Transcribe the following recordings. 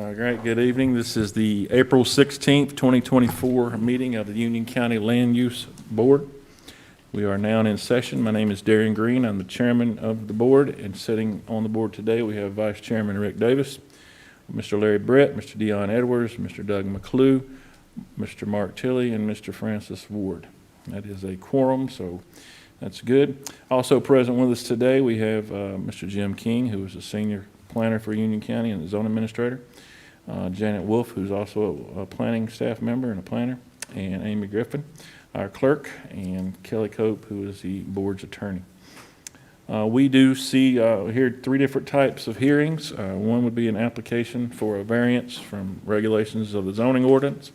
All right, good evening. This is the April 16th, 2024 meeting of the Union County Land Use Board. We are now in session. My name is Darian Green. I'm the chairman of the board, and sitting on the board today we have Vice Chairman Rick Davis, Mr. Larry Brett, Mr. Dion Edwards, Mr. Doug McClue, Mr. Mark Tilley, and Mr. Francis Ward. That is a quorum, so that's good. Also present with us today we have Mr. Jim King, who is a senior planner for Union County and the zone administrator. Janet Wolf, who's also a planning staff member and a planner, and Amy Griffin, our clerk, and Kelly Cope, who is the board's attorney. We do see here three different types of hearings. One would be an application for a variance from regulations of the zoning ordinance,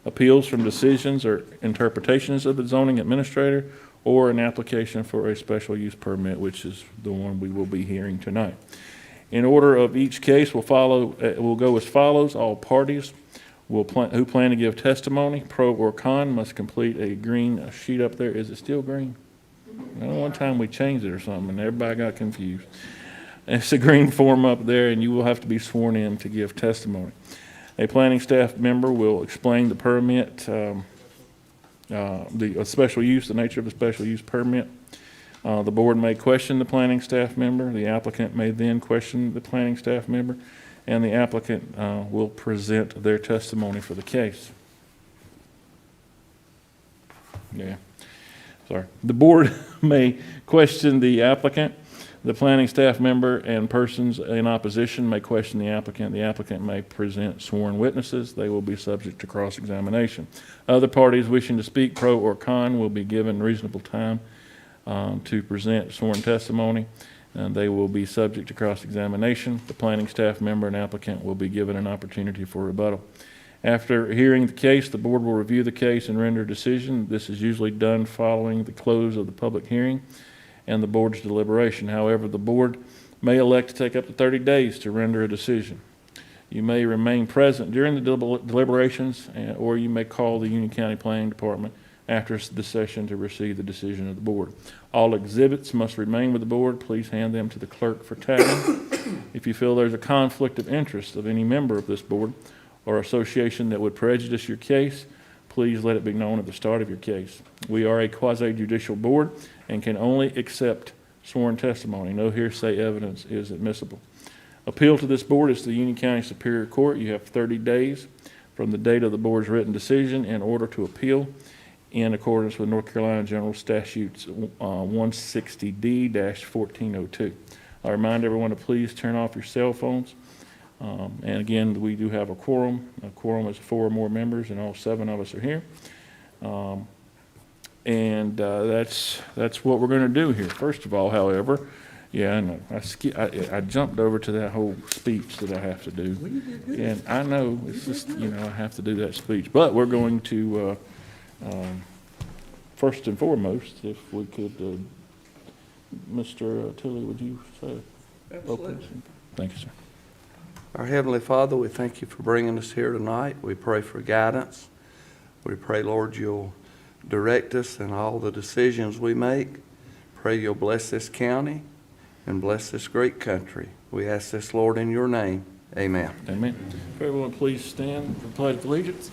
appeals from decisions or interpretations of the zoning administrator, or an application for a special use permit, which is the one we will be hearing tonight. In order of each case, we'll go as follows. All parties who plan to give testimony, pro or con, must complete a green sheet up there. Is it still green? I know one time we changed it or something, and everybody got confused. It's a green form up there, and you will have to be sworn in to give testimony. A planning staff member will explain the permit, the special use, the nature of the special use permit. The board may question the planning staff member. The applicant may then question the planning staff member, and the applicant will present their testimony for the case. The board may question the applicant. The planning staff member and persons in opposition may question the applicant. The applicant may present sworn witnesses. They will be subject to cross-examination. Other parties wishing to speak, pro or con, will be given reasonable time to present sworn testimony, and they will be subject to cross-examination. The planning staff member and applicant will be given an opportunity for rebuttal. After hearing the case, the board will review the case and render a decision. This is usually done following the close of the public hearing and the board's deliberation. However, the board may elect to take up to 30 days to render a decision. You may remain present during the deliberations, or you may call the Union County Planning Department after the session to receive the decision of the board. All exhibits must remain with the board. Please hand them to the clerk for tagging. If you feel there's a conflict of interest of any member of this board or association that would prejudice your case, please let it be known at the start of your case. We are a quasi-judicial board and can only accept sworn testimony. No hearsay evidence is admissible. Appeal to this board is to the Union County Superior Court. You have 30 days from the date of the board's written decision in order to appeal in accordance with North Carolina General Statutes 160D-1402. I remind everyone to please turn off your cell phones. And again, we do have a quorum. A quorum is 4 or more members, and all 7 of us are here. That's what we're going to do here. First of all, however, I know I jumped over to that whole speech that I have to do, and I know it's just I have to do that speech. But we're going to first and foremost, if we could, Mr. Tilley, would you say? Absolutely. Thank you, sir. Our Heavenly Father, we thank you for bringing us here tonight. We pray for guidance. We pray, Lord, you'll direct us in all the decisions we make. Pray you'll bless this county and bless this great country. We ask this, Lord, in your name. Amen. Amen. Everyone, please stand for the Pledge of Allegiance.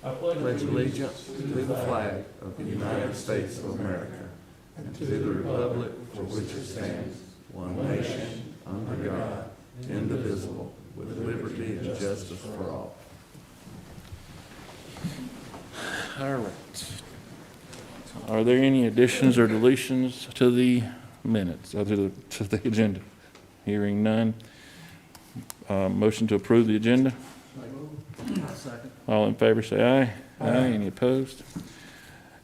I pledge allegiance to the flag of the United States of America and to the republic for which it stands, one nation, under God, indivisible, with liberty and justice for all. All right. Are there any additions or deletions to the minutes, to the agenda? Hearing none. Motion to approve the agenda? Second. All in favor say aye. Aye. Any opposed?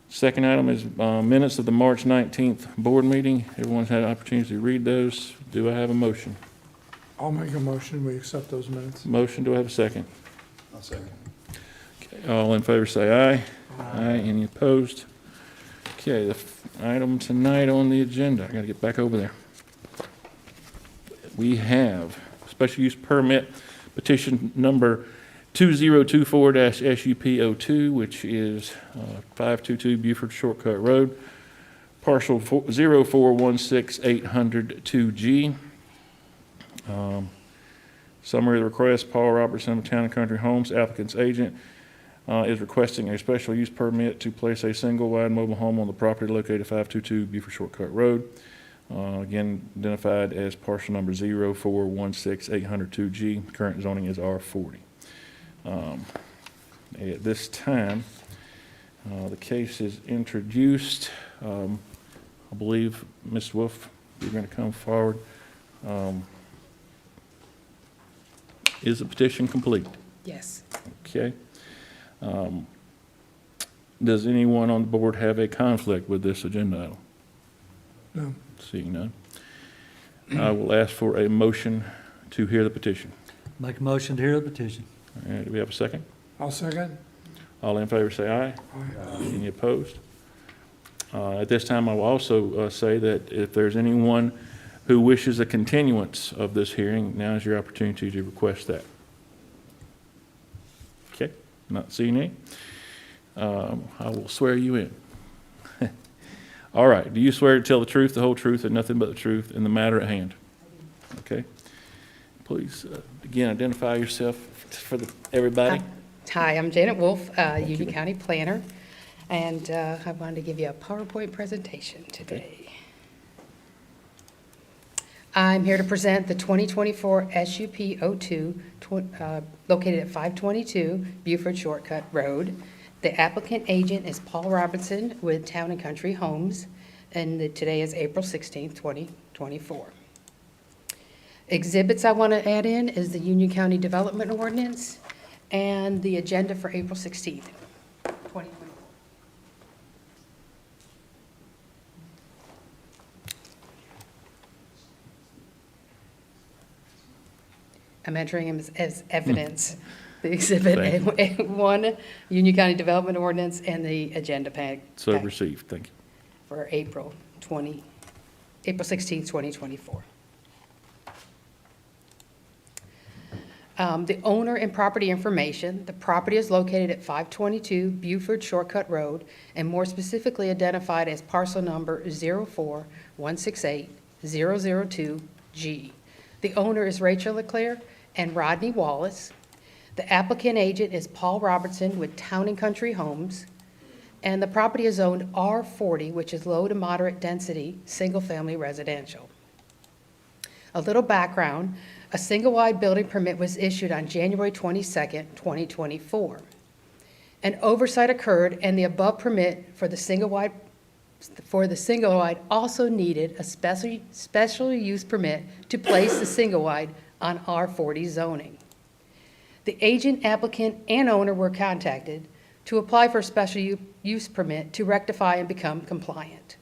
Second item is minutes of the March 19th board meeting. Everyone's had an opportunity to read those. Do I have a motion? I'll make a motion. We accept those minutes. Motion. Do I have a second? I'll second. Okay. All in favor say aye. Aye. Any opposed? Okay, the item tonight on the agenda, I got to get back over there. We have special use permit petition number 2024-SUP02, which is 522 Buford Shortcut Road, parcel 0416802G. Summary of the request: Paul Robertson of Town and Country Homes, applicant's agent, is requesting a special use permit to place a single-wide mobile home on the property located at 522 Buford Shortcut Road. Again, identified as parcel number 0416802G. Current zoning is R40. At this time, the case is introduced. I believe, Ms. Wolf, you're going to come forward. Is the petition complete? Yes. Okay. Does anyone on the board have a conflict with this agenda item? No. Seeing none. I will ask for a motion to hear the petition. Make a motion to hear the petition. All right, do we have a second? I'll second. All in favor say aye. Aye. Any opposed? At this time, I will also say that if there's anyone who wishes a continuance of this hearing, now is your opportunity to request that. Okay, not seeing any. I will swear you in. All right, do you swear to tell the truth, the whole truth, and nothing but the truth in the matter at hand? Okay. Please, again, identify yourself for everybody. Hi, I'm Janet Wolf, Union County Planner, and I wanted to give you a PowerPoint presentation today. I'm here to present the 2024 SUP 02, located at 522 Buford Shortcut Road. The applicant agent is Paul Robinson with Town and Country Homes, and today is April 16th, 2024. Exhibits I want to add in is the Union County Development Ordinance and the agenda for April 16th, 2024. I'm entering them as evidence. The exhibit A1, Union County Development Ordinance, and the agenda pack. So received, thank you. For April 16th, 2024. The owner and property information: the property is located at 522 Buford Shortcut Road, and more specifically identified as parcel number 04168-002G. The owner is Rachel Leclerc and Rodney Wallace. The applicant agent is Paul Robertson with Town and Country Homes, and the property is zoned R40, which is low to moderate density, single-family residential. A little background: a single-wide building permit was issued on January 22nd, 2024. An oversight occurred, and the above permit for the single-wide also needed a special use permit to place the single-wide on R40 zoning. The agent, applicant, and owner were contacted to apply for a special use permit to rectify and become compliant.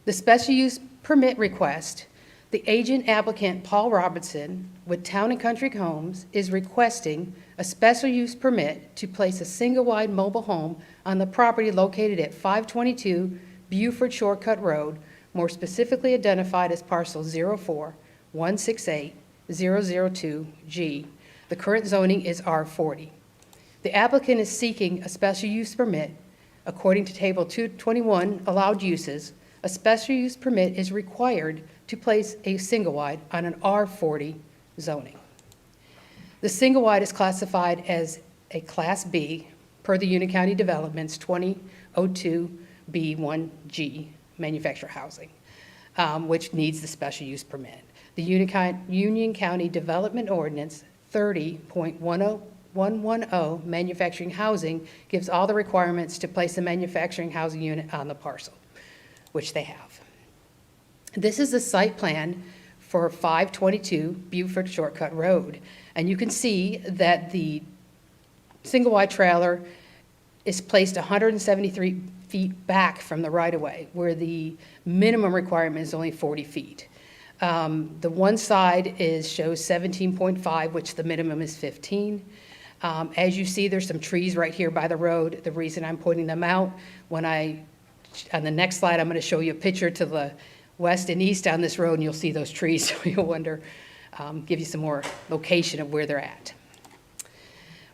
The special use permit request: the agent applicant, Paul Robertson, with Town and Country Homes, is requesting a special use permit to place a single-wide mobile home on the property located at 522 Buford Shortcut Road, more specifically identified as parcel 04168-002G. The current zoning is R40. The applicant is seeking a special use permit. According to Table 221, allowed uses, a special use permit is required to place a single-wide on an R40 zoning. The single-wide is classified as a Class B per the Union County Developments 2002B1G manufactured housing, which needs the special use permit. The Union County Development Ordinance 30.110 manufacturing housing gives all the requirements to place a manufacturing housing unit on the parcel, which they have. This is the site plan for 522 Buford Shortcut Road, and you can see that the single-wide trailer is placed 173 feet back from the right-of-way, where the minimum requirement is only 40 feet. The one side shows 17.5, which the minimum is 15. As you see, there's some trees right here by the road. The reason I'm pointing them out, on the next slide, I'm going to show you a picture to the west and east down this road, and you'll see those trees, so you'll wonder, give you some more location of where they're at.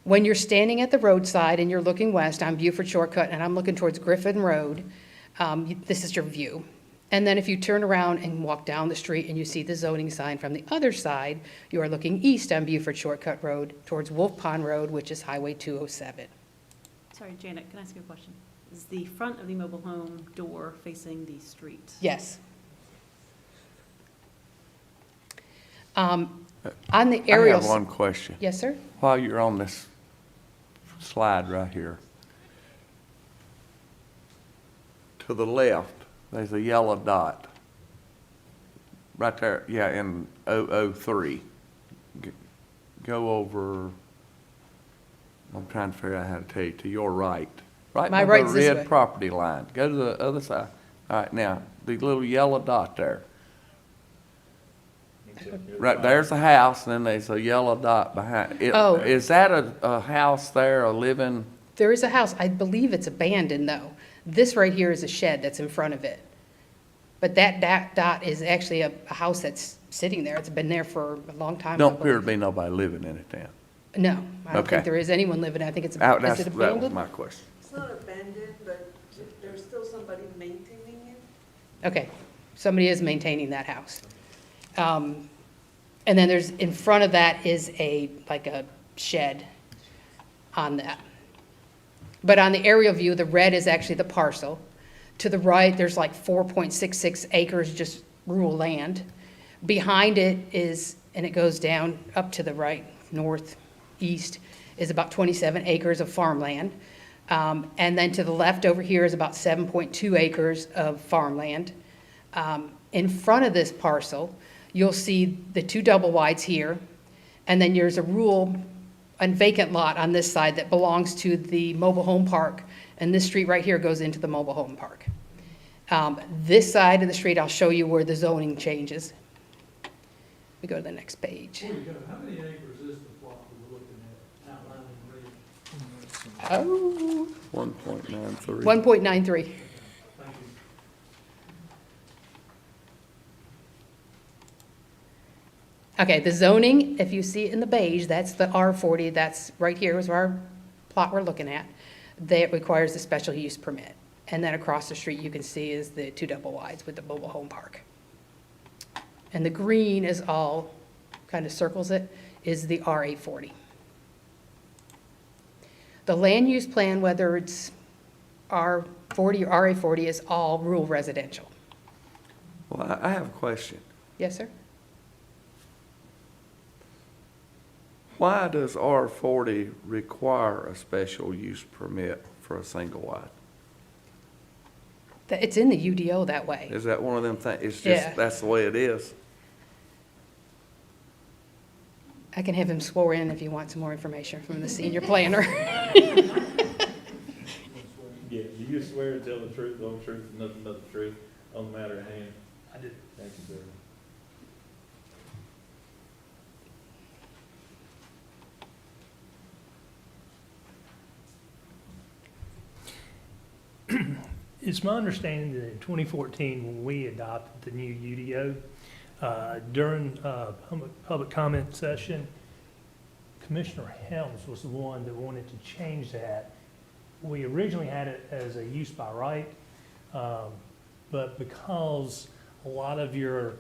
When you're standing at the roadside and you're looking west on Buford Shortcut, and I'm looking towards Griffin Road, this is your view. And then if you turn around and walk down the street and you see the zoning sign from the other side, you are looking east on Buford Shortcut Road towards Wolf Pond Road, which is Highway 207. Sorry, Janet, can I ask you a question? Is the front of the mobile home door facing the street? Yes. On the I aerial. have one question. Yes, sir? While you're on this slide right here, to the left, there's a yellow dot. Right there, yeah, in 003. Go over, I'm trying to figure out how to tell you, to your right. Right My by the right's this way. red property line. Go to the other side. All right, now, the little yellow dot there. Right, there's a house, and then there's a yellow dot behind it. Oh. Is that a house there, a living? There is a house. I believe it's abandoned, though. This right here is a shed that's in front of it. But that dot is actually a house that's sitting there. It's been there for a long time. I Don't appear to believe. be nobody living in it then. No, I don't Okay. think there is anyone living. I think it's, That is it was abandoned? my question. It's not abandoned, but there's still somebody maintaining it. Okay, somebody is maintaining that house. And then there's, in front of that is like a shed on that. But on the aerial view, the red is actually the parcel. To the right, there's like 4.66 acres, just rural land. Behind it is, and it goes down up to the right, northeast, is about 27 acres of farmland. And then to the left over here is about 7.2 acres of farmland. In front of this parcel, you'll see the two double wides here, and then there's a rural and vacant lot on this side that belongs to the mobile home park, and this street right here goes into the mobile home park. This side of the street, I'll show you where the zoning changes. We go to the next page. Before you go, how many acres is the plot we're looking at outlined in red? Oh, 1.93. 1.93. Thank you. Okay, the zoning, if you see it in the beige, that's the R40, that's right here is our plot we're looking at. That requires a special use permit. And then across the street, you can see is the two double wides with the mobile home park. And the green is all, kind of circles it, is the RA40. The land use plan, whether it's R40 or RA40, is all rural residential. Well, I have a question. Yes, sir? Why does R40 require a special use permit for a single wide? It's in the UDO that way. Is that one of them things? It's Yeah. just, that's the way it is? I can have him swore in if you want some more information from the senior planner. Yeah, do you swear to tell the truth, the whole truth, and nothing but the truth on the matter at hand? I did. Thank you, sir. It's my understanding that in 2014, when we adopted the new UDO, during public comment session, Commissioner Helms was the one that wanted to change that. We originally had it as a use by right, but because a lot of your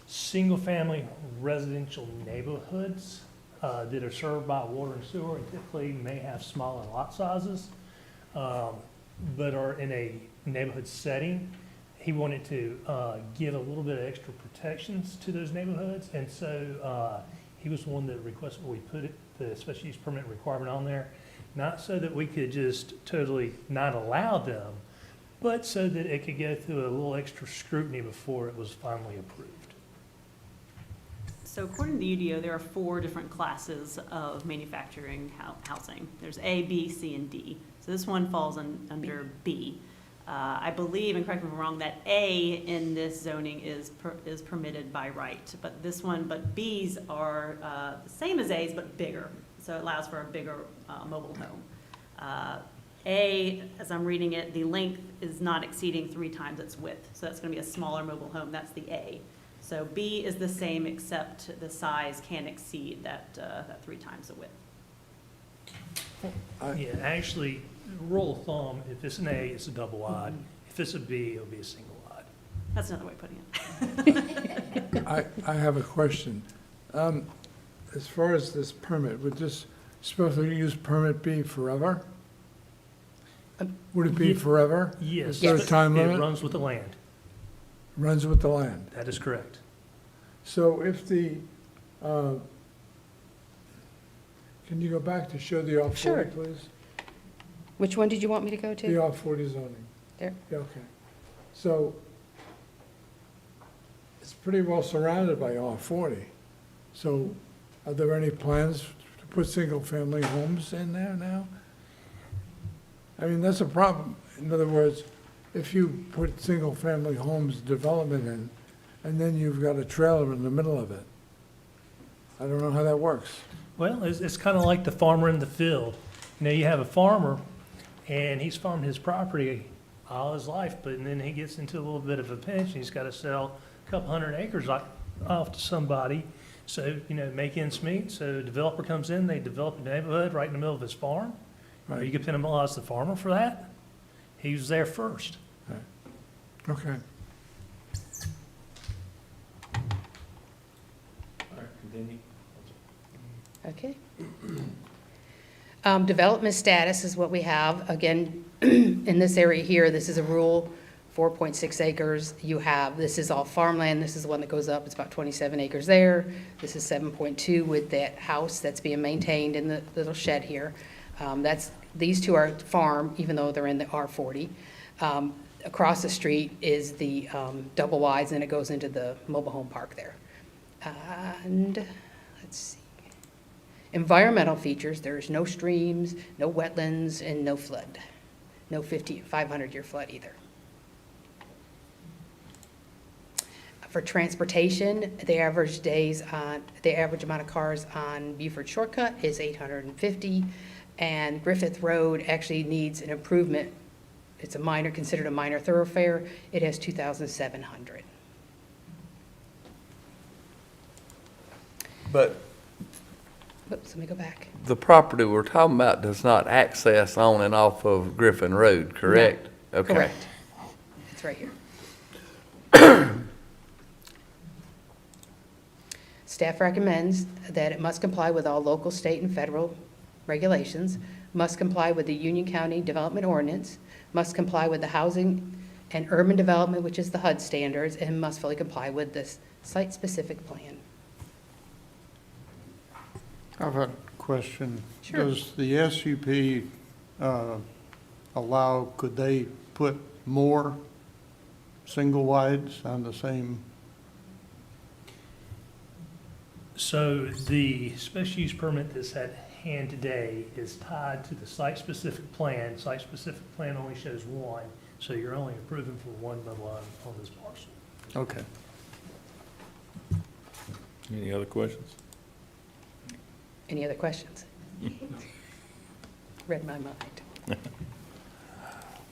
single-family residential neighborhoods that are served by water and sewer and typically may have smaller lot sizes, but are in a neighborhood setting, he wanted to give a little bit of extra protections to those neighborhoods, and so he was one that requested we put the special use permit requirement on there, not so that we could just totally not allow them, but so that it could go through a little extra scrutiny before it was finally approved. So according to the UDO, there are 4 different classes of manufacturing housing. There's A, B, C, and D. So this one falls under B. I believe, and correct me if I'm wrong, that A in this zoning is permitted by right. But Bs are the same as A's, but bigger. So it allows for a bigger mobile home. A, as I'm reading it, the length is not exceeding 3 times its width. So that's going to be a smaller mobile home. That's the A. So B is the same, except the size can exceed that 3 times the width. Yeah, actually, rule of thumb, if it's an A, it's a double wide. If it's a B, it'll be a single wide. That's another way of putting it. I have a question. As far as this permit, would this supposed to use permit B forever? Would it be Ye- forever? Yes. Is there a time It limit? runs with the land. Runs with the land. That is correct. So if the, can you go back to show the R40, Sure. please? Which one did you want me to go The to? R40 zoning. There. Yeah, okay. So it's pretty well surrounded by R40. So are there any plans to put single-family homes in there now? I mean, that's a problem. In other words, if you put single-family homes development in, and then you've got a trailer in the middle of it, I don't know how that works. Well, it's kind of like the farmer in the field. You know, you have a farmer, and he's farmed his property all his life, but then he gets into a little bit of a pinch, and he's got to sell a couple hundred acres off to somebody, so, you know, make ends meet. So a developer comes in, they develop a neighborhood right in the middle of his farm. Are you going to penalize the farmer for that? He was there first. Okay. All right, continue. Okay. Development status is what we have. Again, in this area here, this is a rural 4.6 acres. This is all farmland. This is the one that goes up. It's about 27 acres there. This is 7.2 with that house that's being maintained in the little shed here. These two are farm, even though they're in the R40. Across the street is the double wides, and it goes into the mobile home park there. And let's see. Environmental features, there's no streams, no wetlands, and no flood. No 500-year flood either. For transportation, the average amount of cars on Buford Shortcut is 850, and Griffith Road actually needs an improvement. It's considered a minor thoroughfare. It has 2,700. But Oops, let me go back. the property we're talking about does not access on and off of Griffin Road, correct? Okay. Correct. It's right here. Staff recommends that it must comply with all local, state, and federal regulations, must comply with the Union County Development Ordinance, must comply with the Housing and Urban Development, which is the HUD standards, and must fully comply with this site-specific plan. I've had a question. Sure. Does the SUP allow, could they put more single wides on the same? So the special use permit that's at hand today is tied to the site-specific plan. Site-specific plan only shows one, so you're only approving for one mobile home on this parcel. Okay. Any other questions? Any other questions? Read my mind.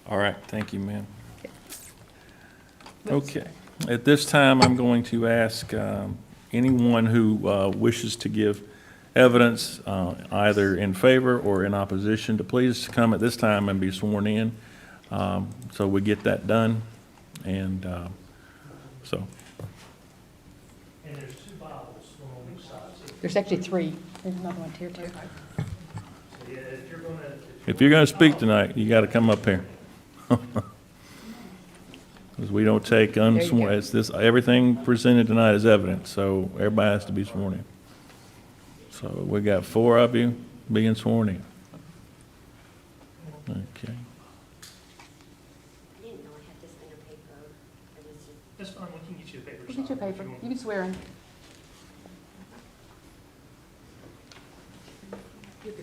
All right, thank you, ma'am. Okay, at this time, I'm going to ask anyone who wishes to give evidence either in favor or in opposition to please come at this time and be sworn in, so we get that done. And so, And there's two Bibles, one on each side. So There's actually three. There's another one here, too. yeah, if you're gonna. if you're going to speak tonight, you got to come up here. Because we don't take you unsworn, go. it's this, everything presented tonight is evidence, so everybody has to be sworn in. So we got 4 of you being sworn in. Okay. I didn't know I had to sign a paper. I was just That's fine, we can get you a paper. Get your signed if paper. you want. You can swear in. You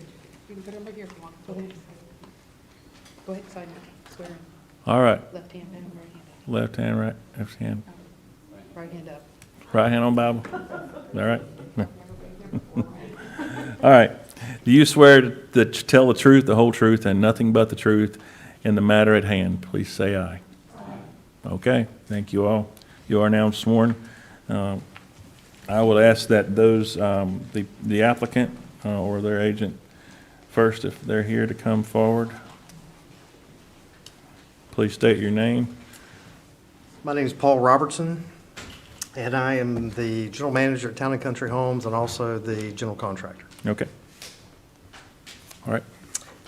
can put them right here if you want. Go ahead. Go ahead, sign it. Swear in. All right, Left hand down, right hand left hand, right, left hand, up. Right hand up. right hand on Bible? All right? All right. Do you swear to tell the truth, the whole truth, and nothing but the truth in the matter at hand? Please say aye. Okay, thank you all. You are now sworn. I will ask that those, the applicant or their agent first, if they're here, to come forward. Please state your name. My name is Paul Robertson, and I am the general manager at Town and Country Homes and also the general contractor. Okay. All right.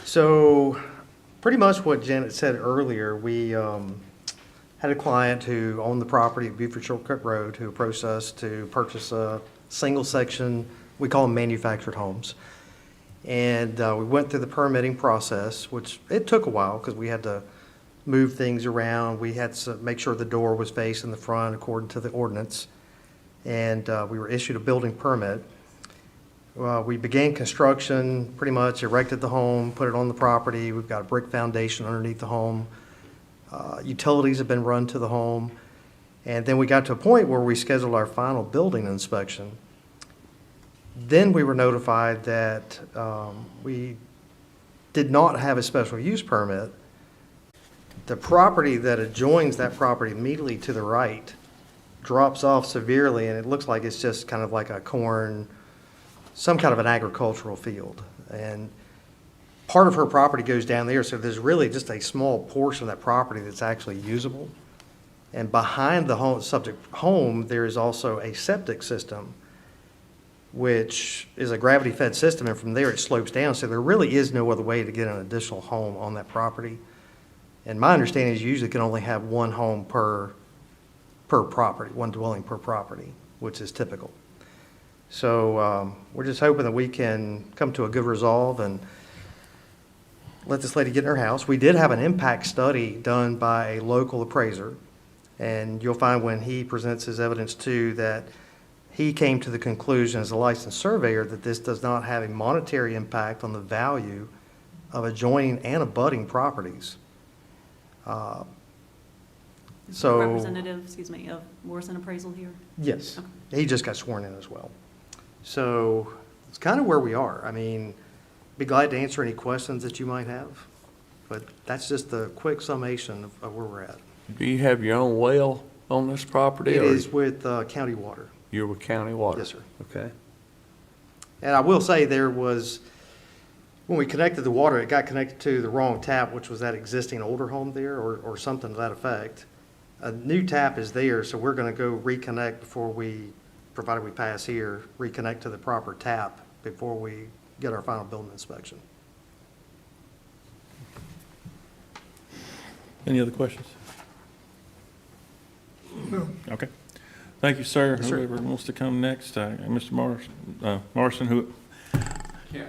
So pretty much what Janet said earlier, we had a client who owned the property at Buford Shortcut Road who approached us to purchase a single section, we call them manufactured homes. And we went through the permitting process, which it took a while because we had to move things around. We had to make sure the door was facing the front according to the ordinance. And we were issued a building permit. We began construction, pretty much erected the home, put it on the property. We've got a brick foundation underneath the home. Utilities have been run to the home. And then we got to a point where we scheduled our final building inspection. Then we were notified that we did not have a special use permit. The property that adjoins that property immediately to the right drops off severely, and it looks like it's just kind of like a corn, some kind of an agricultural field. And part of her property goes down there, so there's really just a small portion of that property that's actually usable. And behind the home, subject home, there is also a septic system, which is a gravity-fed system, and from there it slopes down, so there really is no other way to get an additional home on that property. And my understanding is you usually can only have one home per property, one dwelling per property, which is typical. So we're just hoping that we can come to a good resolve and let this lady get in her house. We did have an impact study done by a local appraiser, and you'll find when he presents his evidence too that he came to the conclusion as a licensed surveyor that this does not have a monetary impact on the value of adjoining and abutting properties. So, Representative, excuse me, of Morrison Appraisal here? yes, Okay. he just got sworn in as well. So it's kind of where we are. I mean, be glad to answer any questions that you might have, but that's just the quick summation of where we're at. Do you have your own well on this property? It or is with county water. You're with county water? Yes, sir. Okay. And I will say there was, when we connected the water, it got connected to the wrong tap, which was that existing older home there or something to that effect. A new tap is there, so we're going to go reconnect before we, provided we pass here, reconnect to the proper tap before we get our final building inspection. Any other questions? No. Okay. Thank you, sir. Yes, sir. Whoever wants to come next, Mr. Morrison, who? Yeah,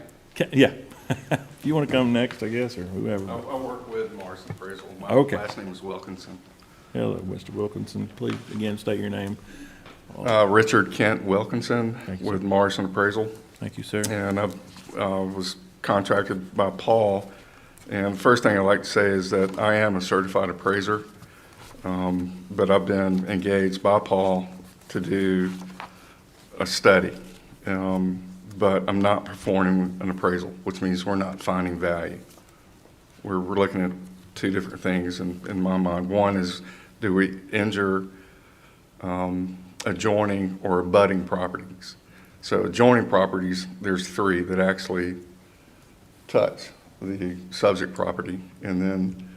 Yeah. If you want to come next, I guess, or whoever. I work with Morrison Appraisal. My Okay. last name is Wilkinson. Hello, Mr. Wilkinson. Please, again, state your name. Richard Kent Wilkinson Thank you, with sir. Morrison Appraisal. Thank you, sir. And I was contracted by Paul. And the first thing I'd like to say is that I am a certified appraiser, but I've been engaged by Paul to do a study. But I'm not performing an appraisal, which means we're not finding value. We're looking at two different things in my mind. One is, do we injure adjoining or abutting properties? So adjoining properties, there's three that actually touch the subject property. And then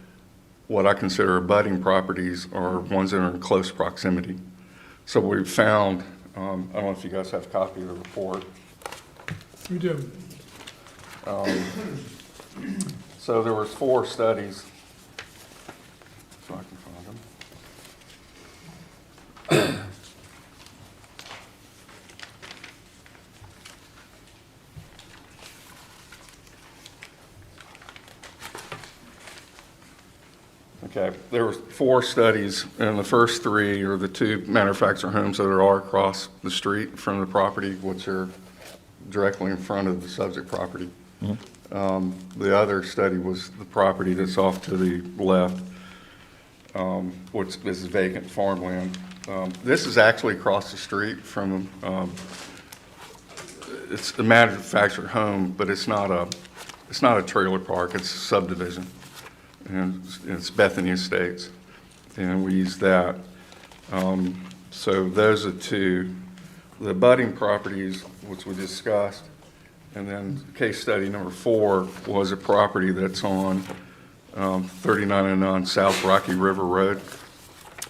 what I consider abutting properties are ones that are in close proximity. So what we've found, I don't know if you guys have a copy of the report. We do. So there was 4 studies. If I can find them. Okay, there were 4 studies, and the first 3 are the 2 manufactured homes that are across the street from the property, which are directly in front of the subject property. The other study was the property that's off to the left, which is vacant farmland. This is actually across the street from, it's a manufactured home, but it's not a trailer park, it's a subdivision. And it's Bethany Estates, and we use that. So those are 2. The abutting properties, which we discussed, and then case study number 4 was a property that's on 3909 South Rocky River Road.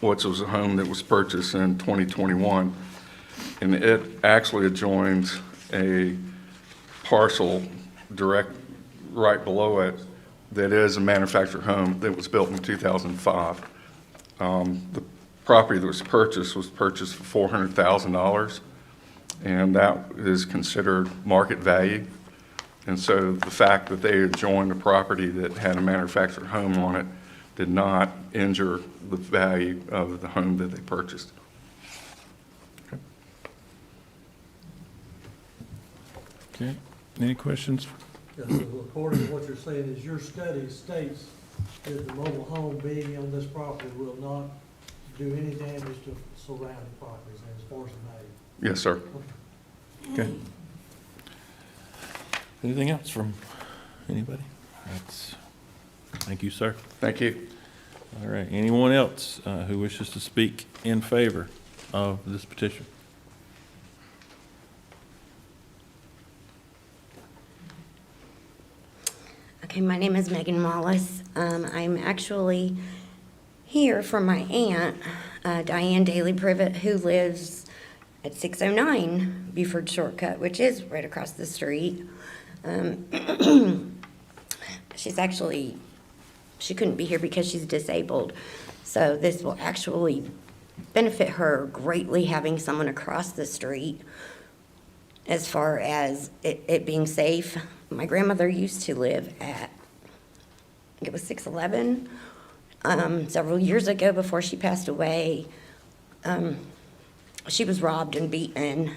which was a home that was purchased in 2021. And it actually adjoins a parcel direct, right below it, that is a manufactured home that was built in 2005. The property that was purchased for $400,000, and that is considered market value. And so the fact that they adjoined a property that had a manufactured home on it did not injure the value of the home that they purchased. Okay, any questions? Yes, so according to what you're saying, is your study states that the mobile home being on this property will not do any damage to surrounding properties as far as the value? Yes, sir. Okay. Anything else from anybody? Thank you, sir. Thank you. All right, anyone else who wishes to speak in favor of this petition? Okay, my name is Megan Wallace. I'm actually here for my aunt, Diane Daly Privet, who lives at 609 Buford Shortcut, which is right across the street. She couldn't be here because she's disabled. So this will actually benefit her greatly, having someone across the street. As far as it being safe, my grandmother used to live at, I think it was 611, several years ago before she passed away. She was robbed and beaten.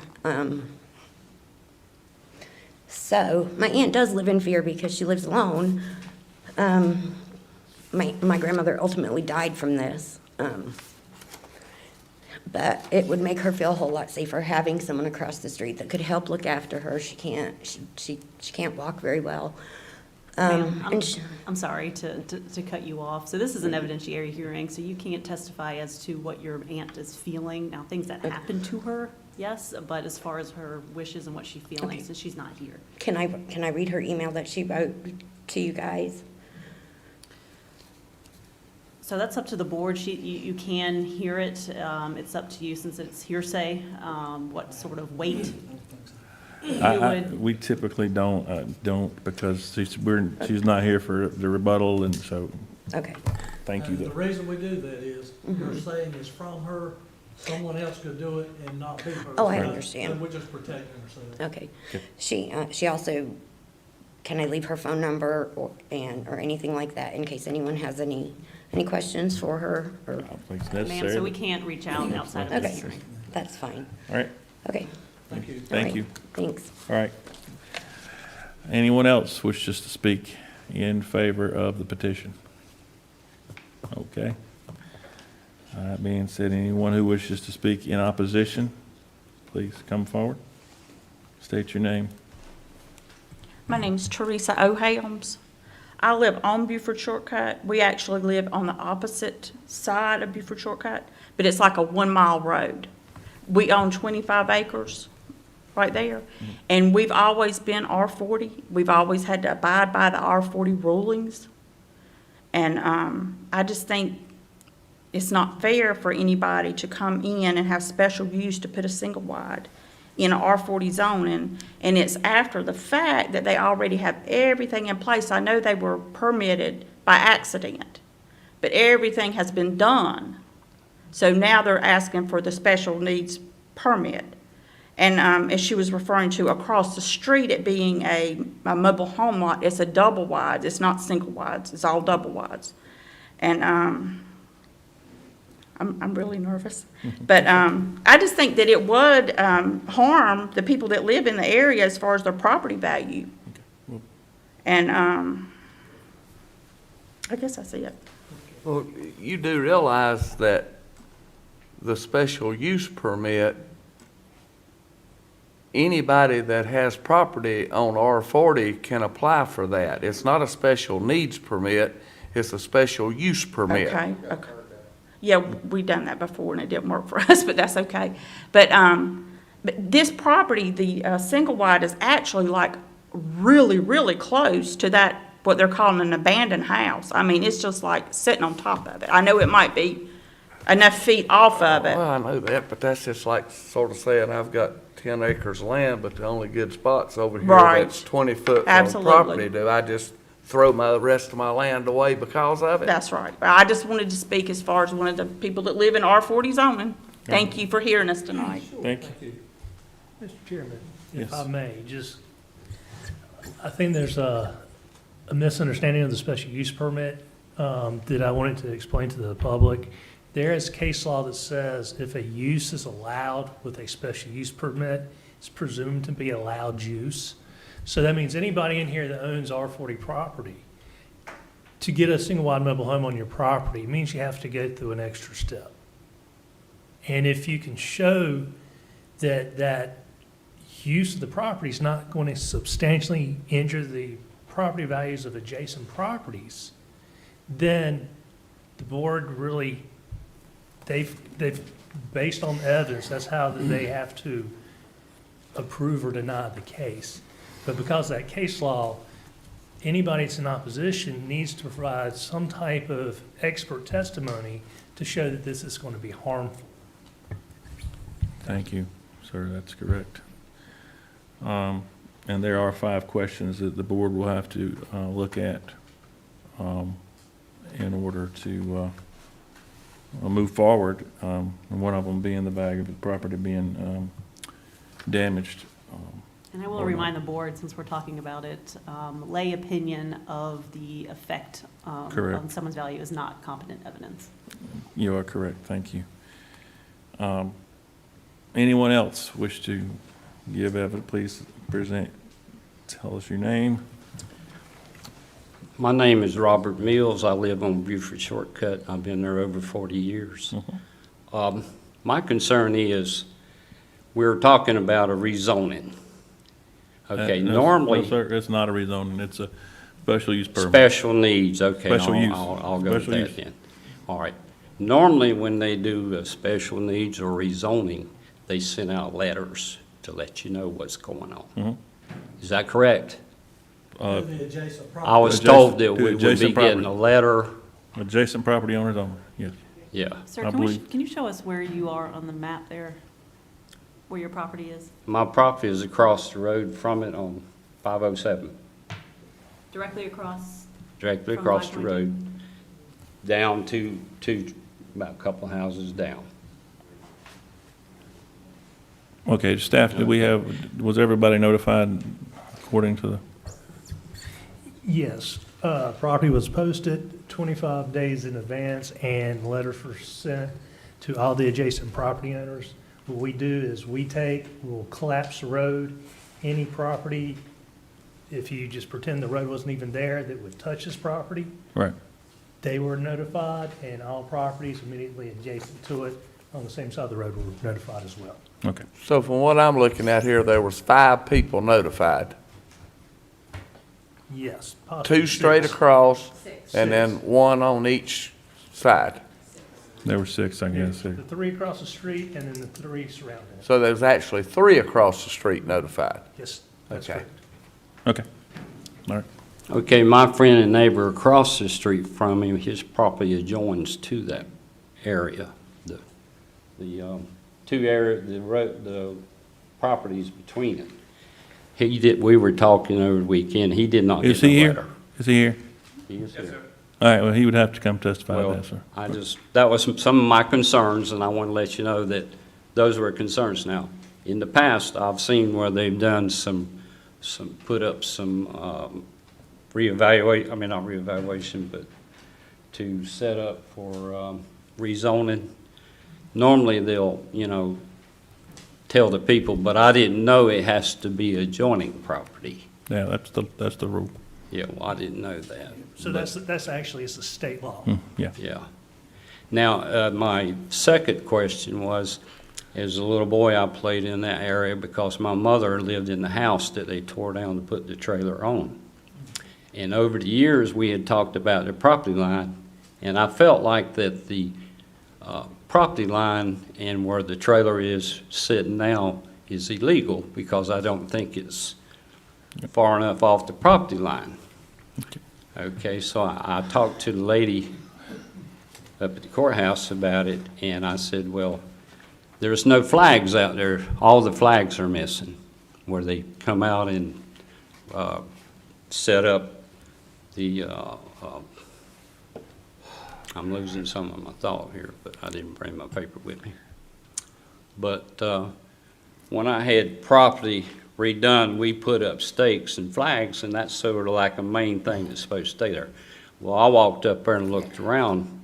So my aunt does live in fear because she lives alone. My grandmother ultimately died from this. But it would make her feel a whole lot safer having someone across the street that could help look after her. She can't walk very well. Ma'am, And I'm sorry to cut you off. So this is an evidentiary hearing, so you can't testify as to what your aunt is feeling. Now, things that happened to her, yes, but as far as her wishes and what she's feeling, Okay. since she's not here. Can I read her email that she wrote to you guys? So that's up to the board. You can hear it. It's up to you since it's hearsay, what sort of weight you would. We typically don't because she's not here for the rebuttal, and so, Okay. thank you. And the though. reason we do that is, you're saying it's from her, someone else could do it and not be her. Oh, I So understand. And we're just protecting ourselves. Okay. Okay. She also, can I leave her phone number or anything like that in case anyone has any questions for her? Or, I don't think it's Ma'am, so necessary. we can't reach out outside of this okay, hearing. that's fine. All right, Okay. Thank you. all thank right. you. Thanks. All right. Anyone else wishes to speak in favor of the petition? Okay. That being said, anyone who wishes to speak in opposition, please come forward. State your name. My name's Teresa O'Helms. I live on Buford Shortcut. We actually live on the opposite side of Buford Shortcut, but it's like a 1 mile road. We own 25 acres right there, and we've always been R40. We've always had to abide by the R40 rulings. And I just think it's not fair for anybody to come in and have special use to put a single wide in an R40 zone, and it's after the fact that they already have everything in place. I know they were permitted by accident, but everything has been done. So now they're asking for the special needs permit. And as she was referring to across the street, it being a mobile home lot, it's a double wide. It's not single wides, it's all double wides. And I'm really nervous. But I just think that it would harm the people that live in the area as far as their property value. And I guess that's it. Well, you do realize that the special use permit, anybody that has property on R40 can apply for that. It's not a special needs permit, it's a special use permit. Okay, okay. Yeah, we done that before and it didn't work for us, but that's okay. But this property, the single wide, is actually like really, really close to that, what they're calling an abandoned house. I mean, it's just like sitting on top of it. I know it might be enough feet off of it. Well, I know that, but that's just like sort of saying I've got 10 acres of land, but the only good spot's over here Right. that's 20 foot from Absolutely. property. Do I just throw my rest of my land away because of it? That's right. I just wanted to speak as far as one of the people that live in R40 zoning. Thank you for hearing us tonight. Thank you. Mr. Chairman, Yes. if I may, I think there's a misunderstanding of the special use permit that I wanted to explain to the public. There is case law that says if a use is allowed with a special use permit, it's presumed to be allowed use. So that means anybody in here that owns R40 property, to get a single-wide mobile home on your property means you have to go through an extra step. And if you can show that use of the property is not going to substantially injure the property values of adjacent properties, then the board really, they've based on evidence, that's how they have to approve or deny the case. But because of that case law, anybody that's in opposition needs to provide some type of expert testimony to show that this is going to be harmful. Thank you, sir, that's correct. And there are 5 questions that the board will have to look at in order to move forward, and one of them being the value of the property being damaged. And I will remind the board, since we're talking about it, lay opinion of the effect Correct. on someone's value is not competent evidence. You are correct, thank you. Anyone else wish to give evidence? Please present, tell us your name. My name is Robert Mills. I live on Buford Shortcut. I've been there over 40 years. My concern is, we're talking about a rezoning. Okay, No, normally, sir, it's not a rezoning, it's a special use permit. special needs, okay. Special use. I'll go with Special use. that then. All right. Normally, when they do a special needs or rezoning, they send out letters to let you know what's going on. Mhm. Is that correct? To the adjacent I property. was told that to we would be adjacent getting a property. letter, Adjacent property owners only, yes. yeah. Sir, I believe- can you show us where you are on the map there? Where your property is? My property is across the road from it on 507, Directly across? directly From across the 522? road, down to about a couple houses down. Okay, staff, did we have, was everybody notified according to the? Yes, property was posted 25 days in advance, and letters were sent to all the adjacent property owners. What we do is we'll collapse the road. Any property, if you just pretend the road wasn't even there, that would touch this property, Right. they were notified, and all properties immediately adjacent to it on the same side of the road were notified as well. Okay, So from what I'm looking at here, there was 5 people notified. Yes. possibly 2 straight six. across, Six. and then 1 on each side. there were 6, I guess. The 3 across the street, and then the 3 surrounding it. So there's actually 3 across the street notified. Yes, that's Okay. correct. Okay, all right. Okay, my friend and neighbor across the street from him, his property adjoins to that area. The two area, the road, the properties between it. We were talking over the weekend, he did not Is get he the here? letter. Is he here? He is here. All right, well, he would have to come testify to Well, that, sir. that was some of my concerns, and I want to let you know that those were concerns. Now, in the past, I've seen where they've done put up some not reevaluation, but to set up for rezoning. Normally, they'll, tell the people, but I didn't know it has to be adjoining property. Yeah, that's the rule. Yeah, well, I didn't know that. So that's actually, it's a state law. Yeah. Yeah. Now, my second question was, as a little boy, I played in that area because my mother lived in the house that they tore down to put the trailer on. And over the years, we had talked about the property line, and I felt like that the property line and where the trailer is sitting now is illegal because I don't think it's far enough off the property line. Okay, so I talked to the lady up at the courthouse about it, and I said, well, there's no flags out there. All the flags are missing, where they come out and set up the, I'm losing some of my thought here, but I didn't bring my paper with me. But when I had property redone, we put up stakes and flags, and that's sort of like a main thing that's supposed to stay there. Well, I walked up there and looked around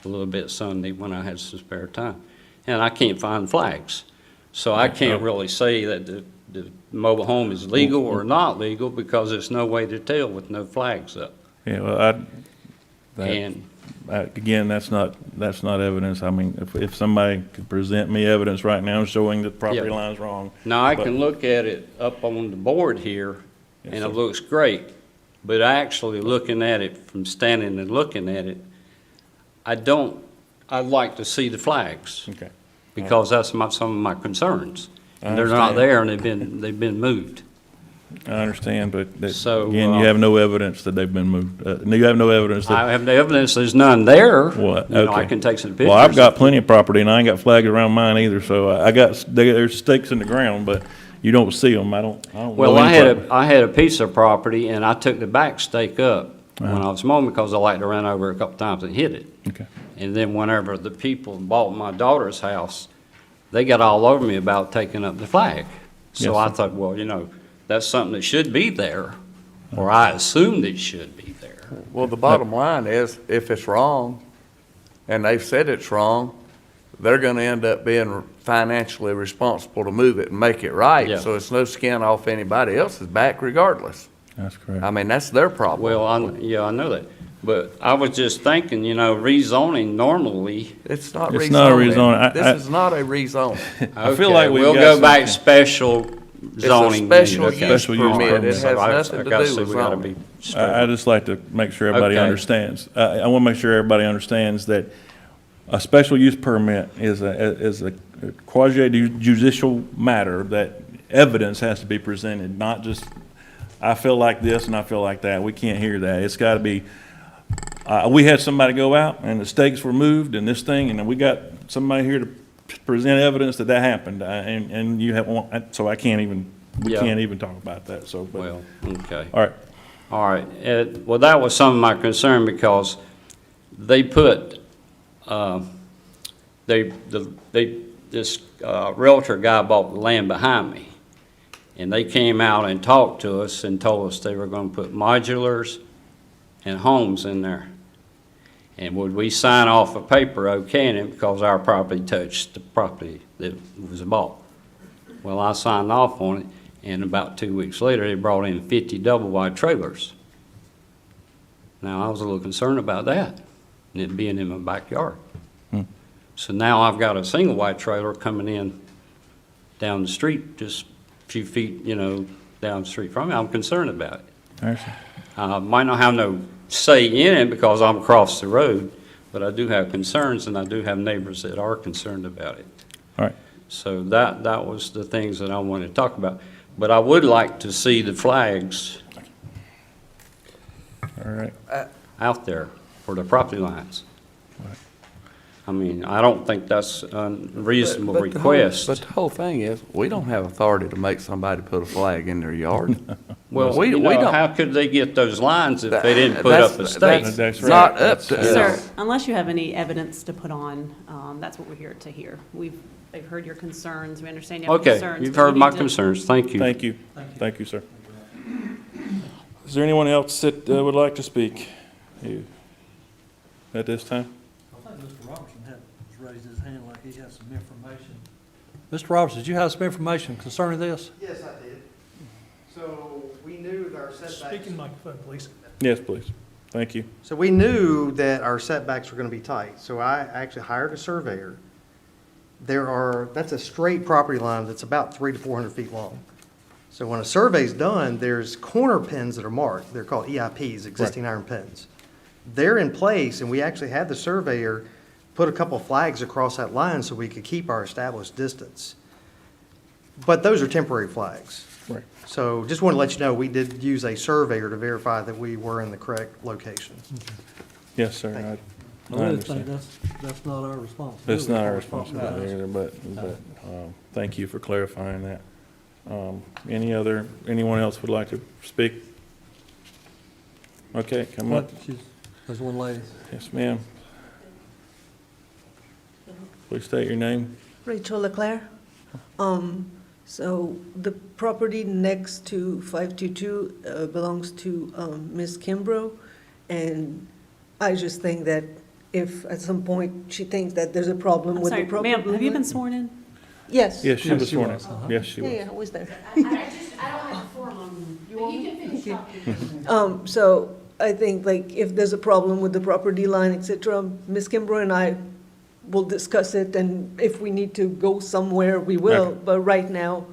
a little bit Sunday when I had some spare time, and I can't find flags. So I can't really say that the mobile home is legal or not legal, because there's no way to tell with no flags up. Yeah, well, And again, that's not evidence. I mean, if somebody could present me evidence right now showing that the property Yeah. line's wrong. now I but- can look at it up on the board here, Yes, and sir. it looks great. But actually looking at it, from standing and looking at it, I'd like to see the flags, Okay. because that's some of my concerns. I And they're not understand. there, and they've been moved. I understand, but So, again, you have no evidence that they've been moved. You have no evidence that. I have the evidence, there's none there. What? You know, I Okay. can take some pictures. Well, I've got plenty of property, and I ain't got flags around mine either, so there's stakes in the ground, but you don't see them. I don't Well, know I any had property. I had a piece of property, and I took the back stake up when Uh-huh. I was mowing, because I like to run over a couple times and hit it. Okay. And then whenever the people bought my daughter's house, they got all over me about taking up the flag. So Yes, I sir. thought, well, you know, that's something that should be there, or I assumed it should be there. Well, the bottom line is, if it's wrong, and they've said it's wrong, they're gonna end up being financially responsible to move it and make it right. Yeah. So it's no skin off anybody else's back regardless. That's correct. I mean, that's their problem. Well, I know that. But I was just thinking, you know, rezoning normally. It's not It's not a rezoning. rezoning. This is not a rezone. I feel Okay, like we've we'll got go some- back special zoning. special Okay. use Special use permit. It permit. has So I nothing to gotta do see, with we gotta zoning. be straight. I just like to make sure everybody Okay. understands. I want to make sure everybody understands that a special use permit is a quasi judicial matter, that evidence has to be presented, not just, I feel like this and I feel like that. We can't hear that. It's got to be, we had somebody go out and the stakes were moved and this thing, and then we got somebody here to present evidence that happened, and you have, so I can't even, we Yeah. can't even talk about that, so. but- Well, okay. All right. All right, well, that was some of my concern, because they put, this Realtor guy bought the land behind me, and they came out and talked to us and told us they were gonna put modulars and homes in there. And would we sign off a paper okaying it, because our property touched the property that was bought? Well, I signed off on it, and about 2 weeks later, they brought in 50 double-wide trailers. Now, I was a little concerned about that, and it being in my backyard. So now I've got a single-wide trailer coming in down the street, just a few feet, you know, down the street from me. I'm concerned about it. I understand. Might not have no say in it because I'm across the road, but I do have concerns, and I do have neighbors that are concerned about it. All right. So that was the things that I wanted to talk about. But I would like to see the flags All right. out there for the property lines. I mean, I don't think that's a reasonable But the whole- request. But the whole thing is, we don't have authority to make somebody put a flag in their yard. Well, we you know, don't- how could they get those lines if they didn't put up a That's- stake? That's right. Not up to us. Sir, unless you have any evidence to put on, that's what we're here to hear. They've heard your concerns, we understand you have Okay, concerns. you've but you heard my need to- concerns. Thank you. Thank you. Thank you, sir. Is there anyone else that would like to speak at this time? I think Mr. Robertson was raised his hand like he has some information. Mr. Robertson, did you have some information concerning this? Yes, I did. So we knew that our setbacks. Speak in the microphone, please. Yes, please. Thank you. So we knew that our setbacks were going to be tight, so I actually hired a surveyor. That's a straight property line that's about 300 to 400 feet long. So when a survey's done, there's corner pins that are marked. They're called EIPs, existing iron pins. They're in place, and we actually had the surveyor put a couple of flags across that line so we could keep our established distance. But those are temporary flags. Right. So just want to let you know, we did use a surveyor to verify that we were in the correct location. Yes, sir. Thank I really think that's not our responsibility. It's not our No. responsibility either, but, thank you for clarifying that. Anyone else would like to speak? Okay, come up. There's one lady. Yes, ma'am. Please state your name. Rachel Leclerc. So the property next to 522 belongs to Ms. Kimbrough, and I just think that if at some point she thinks that there's a problem I'm with the sorry, property. ma'am, have you been sworn in? Yes. Yes, she Yes, was she sworn in. was, Yes, she Yeah, was. yeah, I was there. I don't have a form on, but you can finish talking. So I think like if there's a problem with the property line, et cetera, Ms. Kimbrough and I will discuss it, and if we need to go somewhere, we will. Okay. But right now,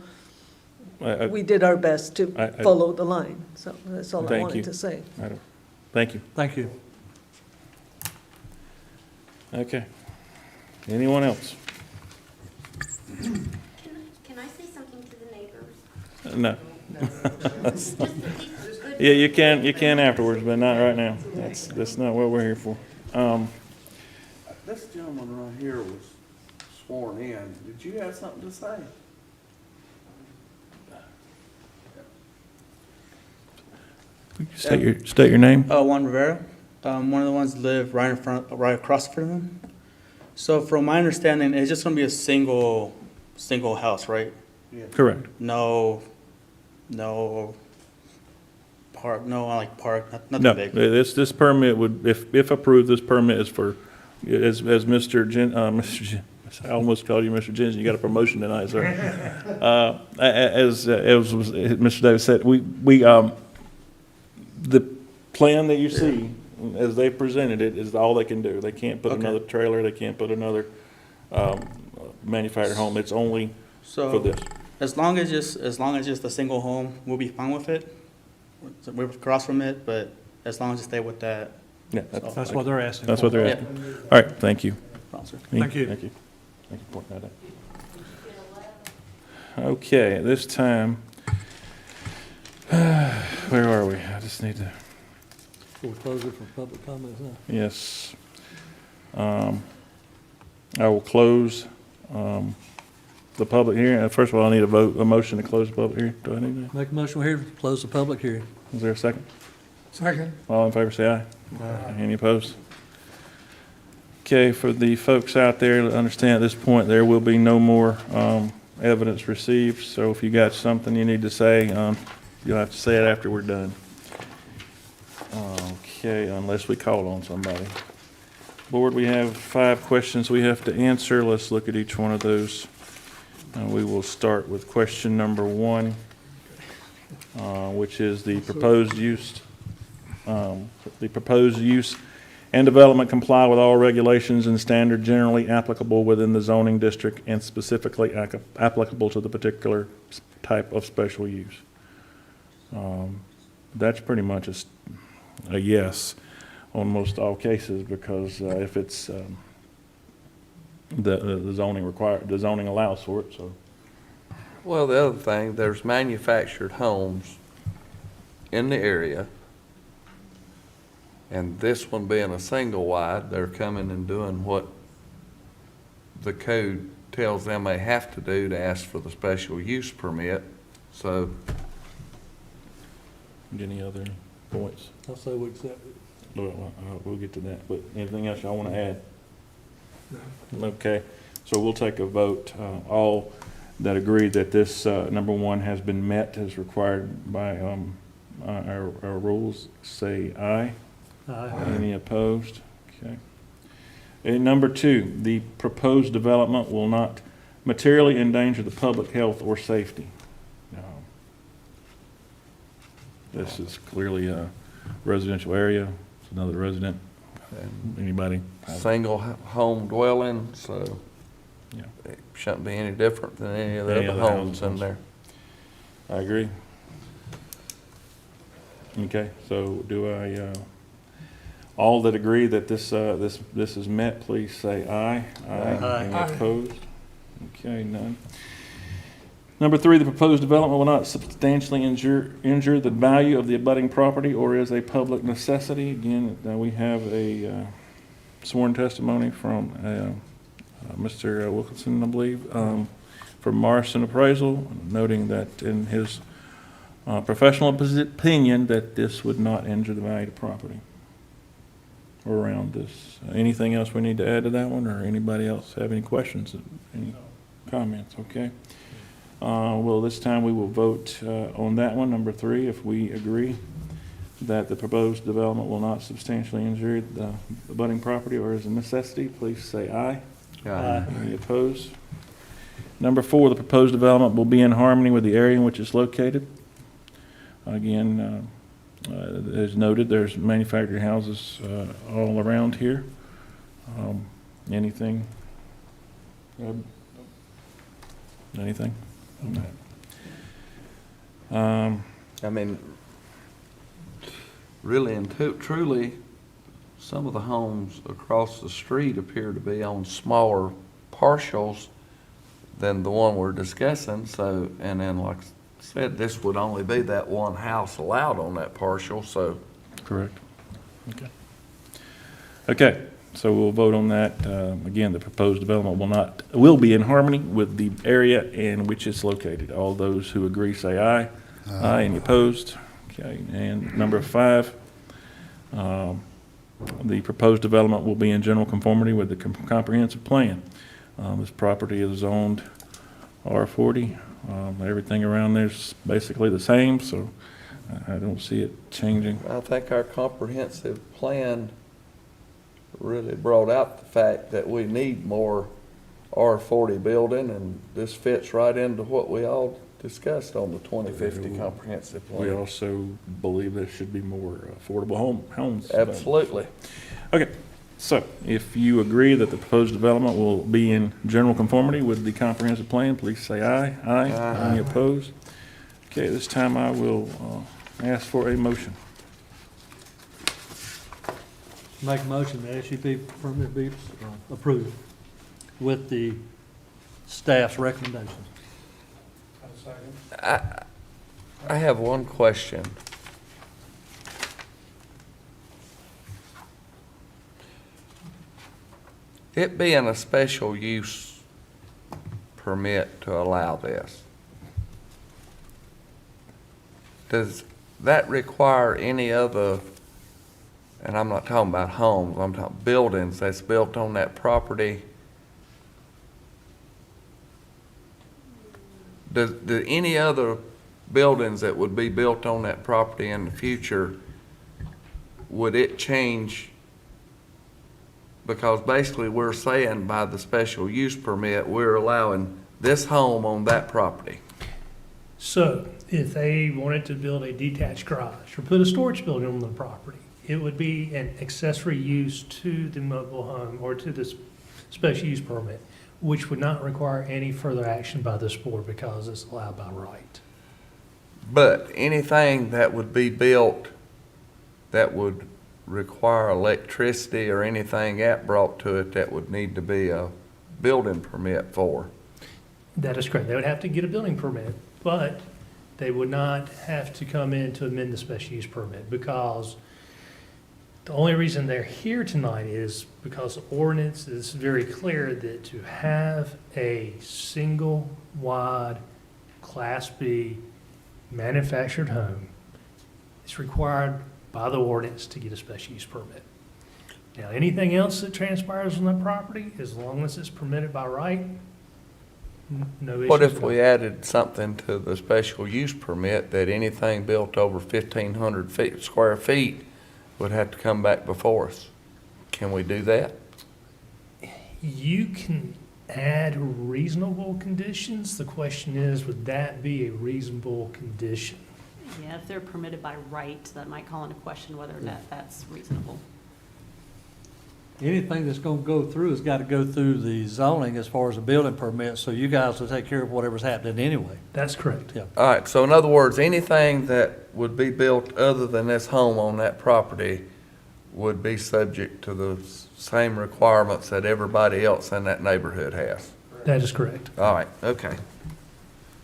I- we did our best to I- follow the line. So that's all I Thank you. wanted to say. Thank you. Thank you. Okay. Anyone else? Can I say something to the neighbors? No. Yeah, you can afterwards, but not right now. That's not what we're here for. This gentleman right here was sworn in. Did you have something to say? State your name. Juan Rivera. One of the ones that live right across from them. So from my understanding, it's just gonna be a single house, right? Correct. No park, nothing No, big. this permit would, if approved, this permit is for, as I almost called you Mr. Jensen, you got a promotion tonight, sir. As Mr. Davis said, the plan that you see, as they presented it, is all they can do. They can't put Okay. another trailer, they can't put another manufactured home. It's only for So this. as long as just a single home, we'll be fine with it. We're across from it, but as long as you stay with that. Yeah, That's what they're asking. that's what they're Yeah. asking. All right, thank you. Sponsor. Thank you. Thank you. Thank you for pointing that out. Okay, at this time, where are we? I just need to, We'll close it for public comments now. yes. I will close the public hearing. First of all, I need a motion to close the public hearing. Do I need that? Make a motion here, close the public hearing. Is there a second? Second. All in favor, say aye. Any opposed? Okay, for the folks out there to understand at this point, there will be no more evidence received. So if you got something you need to say, you'll have to say it after we're done. Okay, unless we call on somebody. Board, we have 5 questions we have to answer. Let's look at each one of those. We will start with question number 1, which is the proposed use. The proposed use and development comply with all regulations and standards generally applicable within the zoning district and specifically applicable to the particular type of special use. That's pretty much a yes on most all cases, because if it's the zoning allows for it. So Well, the other thing, there's manufactured homes in the area, and this one being a single wide, they're coming and doing what the code tells them they have to do to ask for the special use permit. So any other points? I'll say we accept it. We'll get to that, but anything else y'all want to add? Okay, so we'll take a vote. All that agree that this, number 1, has been met as required by our rules, say aye. Aye. Any opposed? Okay. And number 2, the proposed development will not materially endanger the public health or safety. This is clearly a residential area. It's another resident. Anybody? single home dwelling, so Yeah. it shouldn't be any different than any of the Any other other homes in houses. there. I agree. Okay, so do I, all that agree that this is met, please say aye. Aye. Any Aye. opposed? Okay, none. Number 3, the proposed development will not substantially injure the value of the abutting property or is a public necessity. Again, we have a sworn testimony from Mr. Wilkinson, I believe, from Morrison Appraisal, noting that in his professional opinion that this would not injure the value of the property around this. Anything else we need to add to that one, or anybody else have any questions, any comments? Okay. Well, this time we will vote on that one, number 3, if we agree that the proposed development will not substantially injure the abutting property or is a necessity, please say aye. Aye. Any opposed? Number 4, the proposed development will be in harmony with the area in which it's located. Again, as noted, there's manufactured houses all around here. Anything? Anything? I mean, really and truly, some of the homes across the street appear to be on smaller partials than the one we're discussing, so, and then like I said, this would only be that one house allowed on that partial, so. Correct. Okay. Okay, so we'll vote on that. Again, the proposed development will be in harmony with the area in which it's located. All those who agree say aye. Aye. Any opposed? Okay, and number 5, the proposed development will be in general conformity with the comprehensive plan. This property is zoned R40. Everything around there's basically the same, so I don't see it changing. I think our comprehensive plan really brought out the fact that we need more R40 building, and this fits right into what we all discussed on the 2050 comprehensive plan. We also believe there should be more affordable homes. Absolutely. Okay, so if you agree that the proposed development will be in general conformity with the comprehensive plan, please say aye. Aye. Aye. Any opposed? Okay, this time I will ask for a motion. Make a motion that SUP permit be approved with the staff's recommendations. I have one question. It being a special use permit to allow this, does that require any other, and I'm not talking about homes, I'm talking buildings that's built on that property? Do any other buildings that would be built on that property in the future, would it change? Because basically we're saying by the special use permit, we're allowing this home on that property. So if they wanted to build a detached garage or put a storage building on the property, it would be an accessory use to the mobile home or to the special use permit, which would not require any further action by this board because it's allowed by right. But anything that would be built that would require electricity or anything that brought to it that would need to be a building permit for. That is correct. They would have to get a building permit, but they would not have to come in to amend the special use permit because the only reason they're here tonight is because the ordinance is very clear that to have a single wide Class B manufactured home, it's required by the ordinance to get a special use permit. Now, anything else that transpires on that property, as long as it's permitted by right, no issue. What if we added something to the special use permit that anything built over 1,500 square feet would have to come back before us? Can we do that? You can add reasonable conditions. The question is, would that be a reasonable condition? Yeah, if they're permitted by right, that might call into question whether or not that's reasonable. Anything that's gonna go through has gotta go through the zoning as far as a building permit, so you guys will take care of whatever's happening anyway. That's correct. Yeah. All right, so in other words, anything that would be built other than this home on that property would be subject to the same requirements that everybody else in that neighborhood has. That is correct. All right, okay.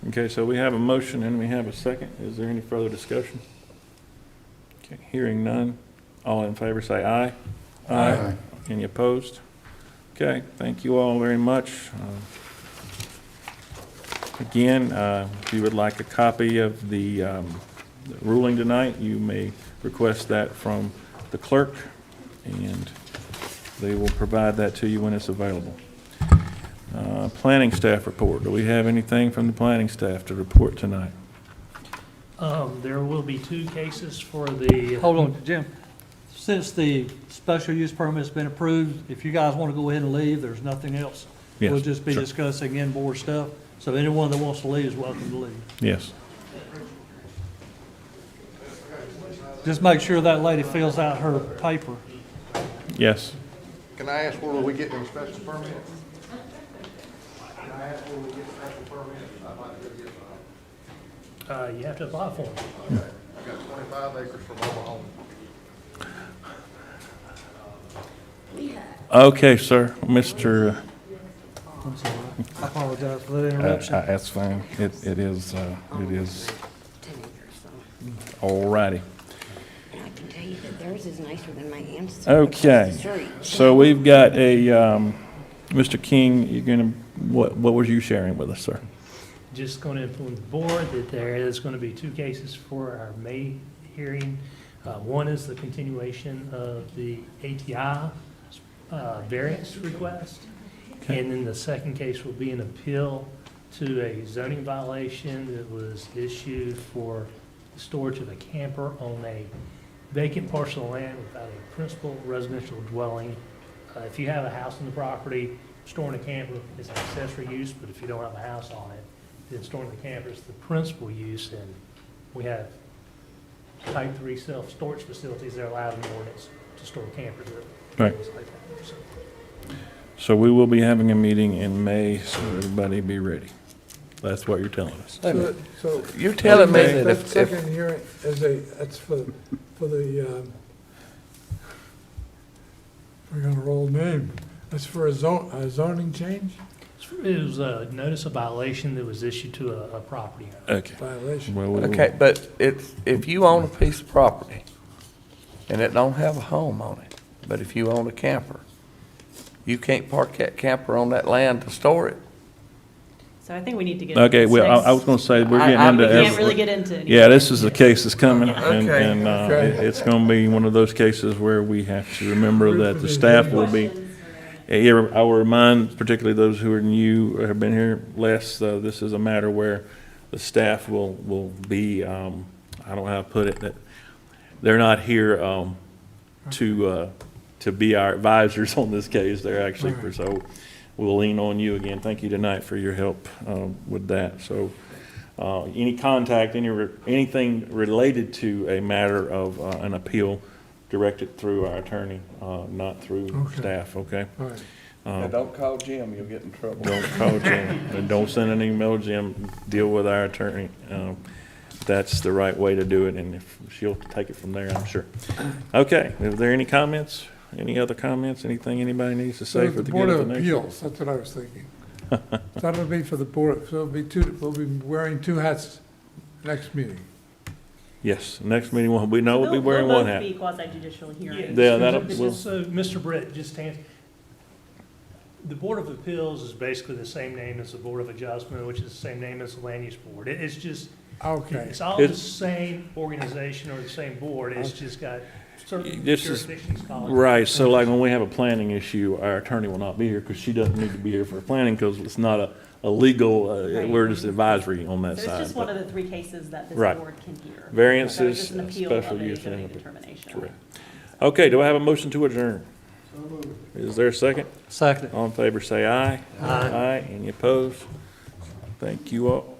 Okay, so we have a motion and we have a second. Is there any further discussion? Okay, hearing none. All in favor say aye. Aye. Any opposed? Okay, thank you all very much. Again, if you would like a copy of the ruling tonight, you may request that from the clerk, and they will provide that to you when it's available. Planning staff report. Do we have anything from the planning staff to report tonight? There will be 2 cases for the. Hold on, Jim. Since the special use permit's been approved, if you guys want to go ahead and leave, there's nothing else. Yes, We'll just be sure. discussing in-board stuff, so anyone that wants to leave is welcome to leave. Yes. Just make sure that lady fills out her paper. Yes. Can I ask where we get them special permits? Can I ask where we get special permits? I'd like to get some. You have to apply for them. Okay, I got 25 acres for mobile home. Okay, sir. Mr. I'm sorry. I apologize for the interruption. That's fine. It is 10 acres, so. all righty. And I can tell you that theirs is nicer than my aunt's. Okay, across the street. so we've got a, Mr. King, you're gonna, what was you sharing with us, sir? Just going to inform the board that there is going to be 2 cases for our May hearing. One is the continuation of the ATI variance request. Okay. And then the second case will be an appeal to a zoning violation that was issued for the storage of a camper on a vacant parcel of land without a principal residential dwelling. If you have a house on the property, storing a camper is an accessory use, but if you don't have a house on it, then storing the camper is the principal use, and we have type 3 self-storage facilities that are allowed in the ordinance to store campers. Right. So we will be having a meeting in May, so everybody be ready. That's what you're telling us. So You're telling me that that if, second hearing is that's for the, we're gonna roll name. That's for a zoning change It was a notice of violation that was issued to a property owner. Okay. violation. Well, we will- okay, but if you own a piece of property and it don't have a home on it, but if you own a camper, you can't park that camper on that land to store it. So I think we need to get. Okay, well, I was gonna say, we're getting I- into. We can't every- really get into any. Yeah, this is a case that's coming, and, Okay, and, okay. it's gonna be one of those cases where we have to remember that the staff will be. Here, I will remind particularly those who are new or have been here less, this is a matter where the staff will be, I don't know how to put it, that they're not here, to be our advisors on this case. They're actually, so we'll lean on you again. Thank you tonight for your help, with that. So, any contact, anything related to a matter of, an appeal, directed through our attorney, not through Okay. staff, okay? All right. Now, don't call Jim, you'll get in trouble. Don't call Jim, and don't send an email to Jim, deal with our attorney. That's the right way to do it, and if she'll take it from there, I'm sure. Okay, are there any comments? Any other comments? Anything anybody needs to say for the Board good of of the nation? Appeals, that's what I was thinking. So that'll be for the board, so we'll be wearing 2 hats next meeting. Yes, next meeting, we'll be wearing one hat. They'll both be quasi-judicial hearings. Yeah, that'll, So, Mr. Brett, just to answer, the Board of Appeals is basically the same name as the Board of Adjustment, which is the same name as the Land Use Board. It's just, Okay. it's all the It's- same organization or the same board, it's just got certain This is- jurisdictions called. right, so like when we have a planning issue, our attorney will not be here, because she doesn't need to be here for planning, because it's not a legal, Right. we're just advisory on that So side. it's just one of the 3 cases that this Right. board can hear. Variances, So it's just an appeal of special a use, zoning and- determination. Correct. Okay, do I have a motion to adjourn? Is there a second? Second. All in favor, say aye. Aye. Aye, any opposed? Thank you all.